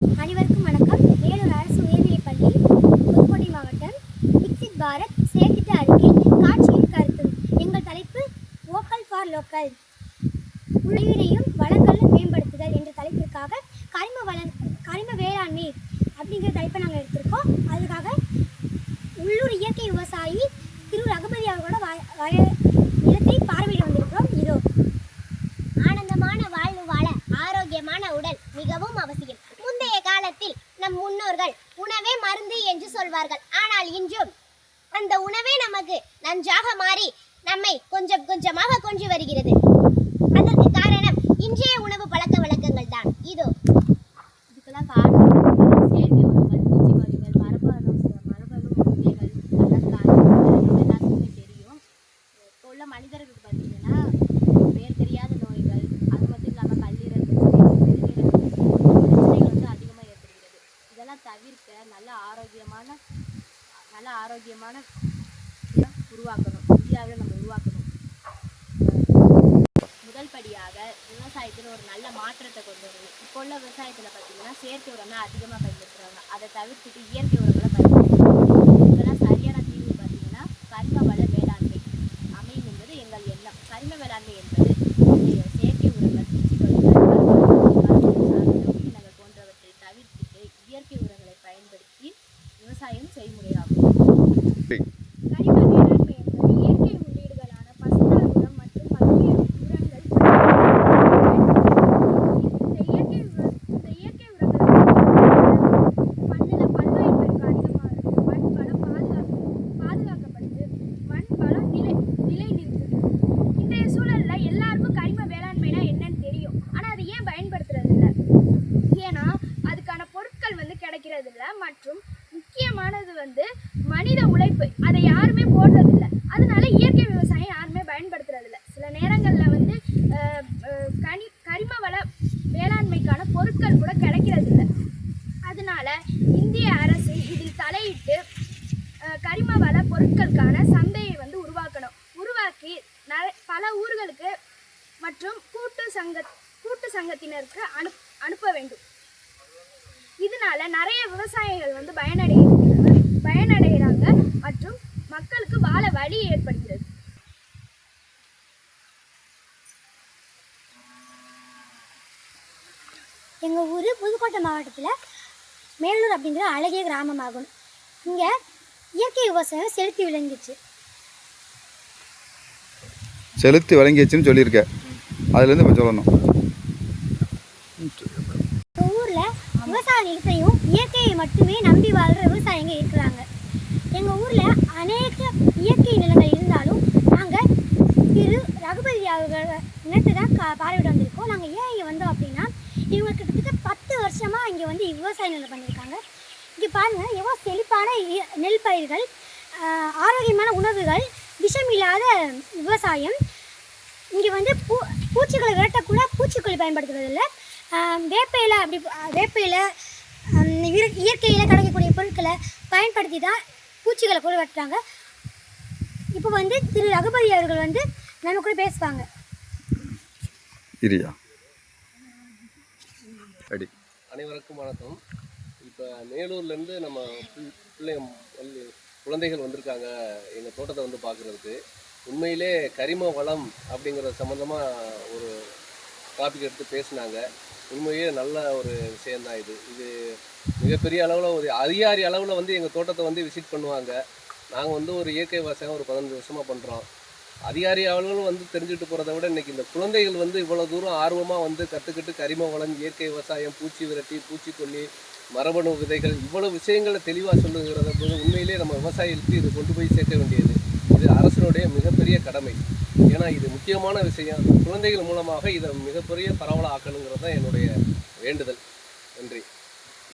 அனைவருக்கும் வணக்கம். வேலூர் அரசு உயர்நிலைப்பள்ளி, புதுக்கோட்டை மாவட்டம், விக்சித் பாரத் செயற்திட்ட அறிக்கை காட்சியும் கருத்தும். எங்கள் தலைப்பு வோக்கல் ஃபார் லோக்கல். உயிரையும் வளங்களும் மேம்படுத்துதல் என்ற தலைப்பிற்காக கரிம வேளாண்மை அப்படிங்கிற தலைப்பை நாங்கள் எடுத்திருக்கோம். அதுக்காக உள்ளூர் இயற்கை விவசாயி திரு ரகுபதி அவர்களோட நிலத்தை பார்வையிட வந்திருக்கிறோம். இதோ. ஆனந்தமான வாழ்வு வாழ ஆரோக்கியமான உடல் மிகவும் அவசியம். முந்தைய காலத்தில் நம் முன்னோர்கள் உணவே மருந்து என்று சொல்வார்கள். ஆனால் இன்றும் அந்த உணவே நமக்கு நஞ்சாக மாறி நம்மை கொஞ்சம் கொஞ்சமாக கொண்டு வருகிறது. அதற்கு காரணம் இன்றைய உணவு பழக்க வழக்கங்கள் தான். இதோ. இதுக்கெல்லாம் காரணம் செயற்கை உரங்கள், பூச்சி மருந்துகள், மரபணு முறைகள், எல்லாத்துக்குமே தெரியும். இப்போ உள்ள மனிதர்களுக்கு பார்த்தீங்கன்னா பேர் தெரியாத நோய்கள், அது மட்டும் இல்லாமல் கல்லீரல் பிரச்சனைகள் வந்து அதிகமாக ஏற்படுகிறது. இதெல்லாம் தவிர்க்க நல்ல ஆரோக்கியமான உருவாக்கணும். இந்தியாவில் நம்ம உருவாக்கணும். முதல் படியாக விவசாயத்தில் ஒரு நல்ல மாற்றத்தை கொண்டு வரணும். இப்போ உள்ள விவசாயத்தில் பார்த்தீங்கன்னா செயற்கை உரம் தான் அதிகமாக பயன்படுத்துகிறாங்க. அதை தவிர்த்துட்டு இயற்கை உரங்களை பயன்படுத்துகிறாங்க. இதெல்லாம் சரியான தீர்வு பார்த்தீங்கன்னா கரிம வள வேளாண்மை அமையும் என்பது எங்கள் எண்ணம். கரிம வேளாண்மை என்பது செயற்கை உரங்கள், உயிரினங்கள் போன்றவற்றை தவிர்த்துட்டு இயற்கை உரங்களை பயன்படுத்தி விவசாயம் செய்முறையாகும். கரிம வேளாண்மை என்பது இயற்கை உள்ளீடுகளான பசுந்தாள் உரம் மற்றும் பல்வேறு உரங்கள். இந்த இயற்கை உரங்கள் மண்ணில் பல்வேறு பெருக்கு அதிகமாகிறது. மண் வளம் பாதுகாக்கப்படுது. மண் வளம் நிலை நிறுத்துது. இன்றைய சூழல்ல எல்லாருக்கும் கரிம வேளாண்மைனா என்னன்னு தெரியும். ஆனா அதை ஏன் பயன்படுத்துறது இல்லை? ஏன்னா அதுக்கான பொருட்கள் கிடைக்கிறது இல்லை. மற்றும் முக்கியமானது மனித உழைப்பு. அதை யாருமே போடுறதில்லை. அதனால இயற்கை விவசாயம் யாருமே பயன்படுத்துறது இல்லை. சில நேரங்களில் கரிம வள வேளாண்மைக்கான பொருட்கள் கூட கிடைக்கிறது இல்லை. அதனால இந்திய அரசு இதில் தலையிட்டு கரிம வள பொருட்களுக்கான சந்தையை உருவாக்கி பல ஊர்களுக்கு மற்றும் கூட்டு சங்கத்தினருக்கு அனுப்ப வேண்டும். இதனால நிறைய விவசாயிகள் பயனடைகிறாங்க மற்றும் மக்களுக்கு வாழ வழி ஏற்படுகிறது. எங்கள் ஊர் புதுக்கோட்டை மாவட்டத்தில் மேலூர் அப்படிங்கிற அழகிய கிராமமாகும். இங்கே இயற்கை விவசாயம் செலுத்தி வழங்கிச்சுன்னு சொல்லியிருக்க. அதுலேருந்து இப்போ சொல்லணும். ஊரில் விவசாய நிலத்தையும் இயற்கையை மட்டுமே நம்பி வாழ்கிற விவசாயிங்க இருக்கிறாங்க. எங்கள் ஊரில் அநேக இயற்கை நிலங்கள் இருந்தாலும் நாங்கள் திரு ரகுபதி அவர்கள் நிலத்தை தான் பார்வையிட வந்திருக்கோம். நாங்கள் ஏன் இங்கே வந்தோம் அப்படின்னா, இவங்க கிட்டத்தட்ட 10 வருஷமாக இங்கே விவசாய நிலம் பண்ணியிருக்காங்க. இங்கே பாருங்கள், எவ்வளோ செழிப்பான நெல் பயிர்கள், ஆரோக்கியமான உணவுகள், விஷம் இல்லாத விவசாயம். இங்கே பூச்சிகளை விரட்டக்கூட பூச்சிக்கொல்லி பயன்படுத்துவதில்லை. வேப்பையில் இயற்கையில் கிடைக்கக்கூடிய பொருட்களை பயன்படுத்தி தான் பூச்சிகளை கூட வெட்டுறாங்க. இப்போ திரு ரகுபதி அவர்கள் நம்ம கூட பேசுவாங்க. அனைவருக்கும் வணக்கம். இப்போ மேலூர்லேருந்து நம்ம குழந்தைகள் வந்திருக்காங்க எங்கள் தோட்டத்தை பார்க்குறதுக்கு. உண்மையிலே கரிம வளம் அப்படிங்கிற சம்மந்தமாக ஒரு டாபிக் எடுத்து பேசினாங்க. உண்மையே நல்ல ஒரு விஷயந்தான் இது மிகப்பெரிய அளவில் ஒரு அதிகாரி அளவில் எங்கள் தோட்டத்தை விசிட் பண்ணுவாங்க. நாங்கள் ஒரு இயற்கை விவசாயம் ஒரு 15 வருஷமாக பண்ணுறோம். அதிகாரி அளவில் தெரிஞ்சுட்டு போகிறத விட இன்றைக்கி இந்த குழந்தைகள் இவ்வளோ தூரம் ஆர்வமாக கற்றுக்கிட்டு கரிம வளம், இயற்கை விவசாயம், பூச்சி விரட்டி, பூச்சிக்கொல்லி, மரபணு விதைகள், இவ்வளோ விஷயங்களை தெளிவாக சொல்லுங்கிறத போது உண்மையிலே நம்ம விவசாயிகளுக்கு இது கொண்டு போய் சேர்க்க வேண்டியது இது அரசினுடைய மிகப்பெரிய கடமை. ஏன்னா இது முக்கியமான விஷயம். குழந்தைகள் மூலமாக இதை மிகப்பெரிய பரவலாக ஆக்கணுங்கிறது தான் என்னுடைய வேண்டுதல்.